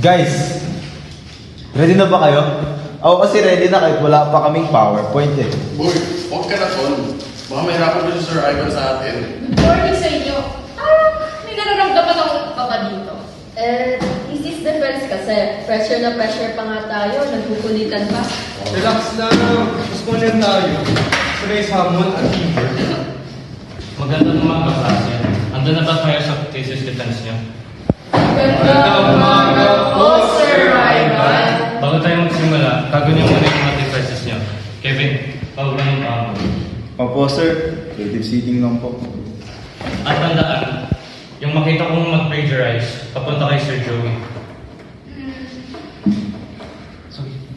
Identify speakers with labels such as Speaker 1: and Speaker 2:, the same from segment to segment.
Speaker 1: Guys, ready na ba kayo? Ako kasi ready na kahit wala pa kaming PowerPoint eh.
Speaker 2: Boy, huwag ka na tol. Baka mahirapan din si Sir Ivan sa atin.
Speaker 3: Good morning sa inyo. May nararamdaman akong baba dito.
Speaker 4: Thesis defense kasi. Pressure na pressure pa nga tayo. Nagkukulitan pa.
Speaker 5: Relax lang. Mas kunin tayo. Trace Hammond at Fever.
Speaker 6: Magandang umaga klase. Andun na ba kayo sa thesis defense niyo?
Speaker 3: Ganda umaga po, Sir Ivan.
Speaker 6: Bago tayo magsimula, gagawin muna yung mga defenses niyo. Kevin, pababa ng paa mo.
Speaker 1: Opo sir, creative seating lang po.
Speaker 6: At tandaan, yung makita kong mag-plagiarize, papunta kay Sir Joey.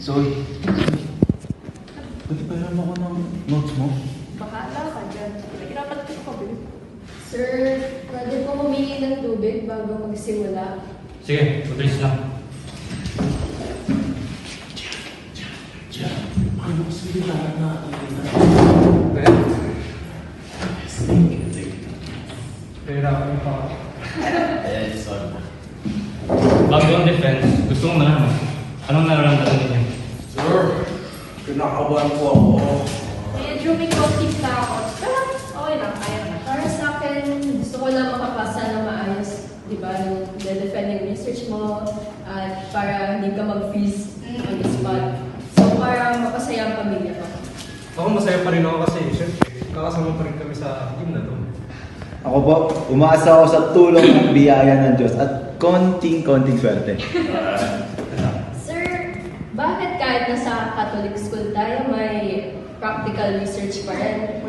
Speaker 1: Zoe. Pwede pa rin ako ng notes mo?
Speaker 3: Bahala ka dyan. Nahirapan ko kami.
Speaker 4: Sir, pwede po humingi ng tubig bago magsimula.
Speaker 6: Sige, mabilis lang.
Speaker 5: Hirapan pa ako.
Speaker 6: Bago ang defense, gusto kong malaman. Anong nararamdaman niyo?
Speaker 2: Sir, kinakabahan po ako.
Speaker 3: Medyo may konting takot. Pero okay lang, kaya na.
Speaker 4: Para sa akin, gusto ko lang makapasa na maayos. Diba, yung defend yung research mo at para hindi ka mag-freeze on the spot. So, para mapasaya ang pamilya ko.
Speaker 5: Ako masaya pa rin ako kasi syempre, kakasama pa rin kami sa team na to.
Speaker 1: Ako po, umaasa ako sa tulong ng biyaya ng Diyos at konting swerte.
Speaker 4: Sir, bakit kahit nasa Catholic school tayo, may practical research pa rin?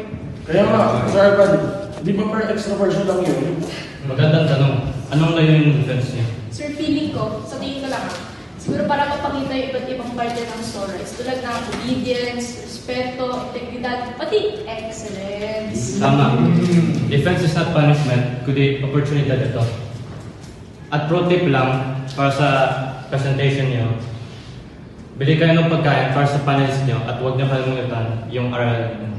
Speaker 2: Kaya nga, Sir Ivan, di ba per extroversion lang yun?
Speaker 6: Magandang tanong. Anong layunin ng defense niyo?
Speaker 3: Sir, feeling ko, sa tingin ko lang siguro para mapakita yung iba't ibang parte ng stories. Tulad ng obedience, respeto, integridad, pati excellence.
Speaker 6: Tama. Defense is not punishment, kundi opportunity ito. At pro tip lang, para sa presentation niyo, bili kayo ng pagkain para sa panelists niyo at huwag niyo kalimutan yung RL niyo.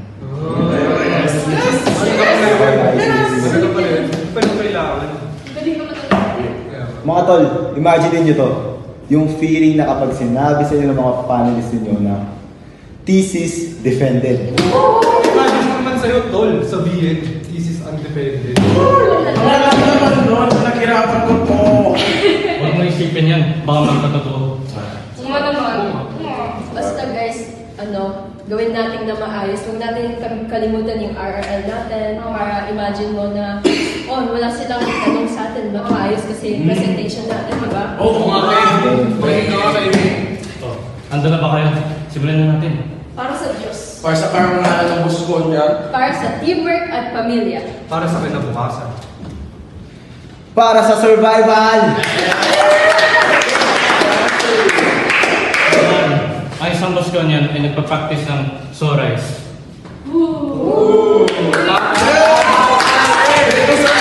Speaker 5: Ano pa rin? Pero kailangan.
Speaker 3: Galing naman talaga.
Speaker 1: Mga tol, imagine nyo to. Yung feeling na kapag sinabi sa inyo ng mga panelists ninyo na thesis defended.
Speaker 5: Imagine naman sa'yo, tol, sabihin, thesis undefended.
Speaker 2: Wala naman doon, naghirapan ko po.
Speaker 6: Huwag mo isipin yan, baka magpatotoo.
Speaker 3: Kung ano naman.
Speaker 4: Basta guys, gawin natin na maayos. Huwag natin kalimutan yung RRL natin para imagine mo na, wala silang tanong sa atin na maayos kasi presentation natin, di ba?
Speaker 2: Oo nga kayo. Pwede nga kayo.
Speaker 6: So, andun na ba kayo? Simulan na natin.
Speaker 3: Para sa Diyos.
Speaker 2: Para sa karangalan ng buskon niya.
Speaker 4: Para sa teamwork at pamilya.
Speaker 5: Para sa kinabukasan.
Speaker 1: Para sa survival!
Speaker 6: Ang isang boss ko niyan ay nagpa-practice ng Sorais.
Speaker 2: Ito, Sir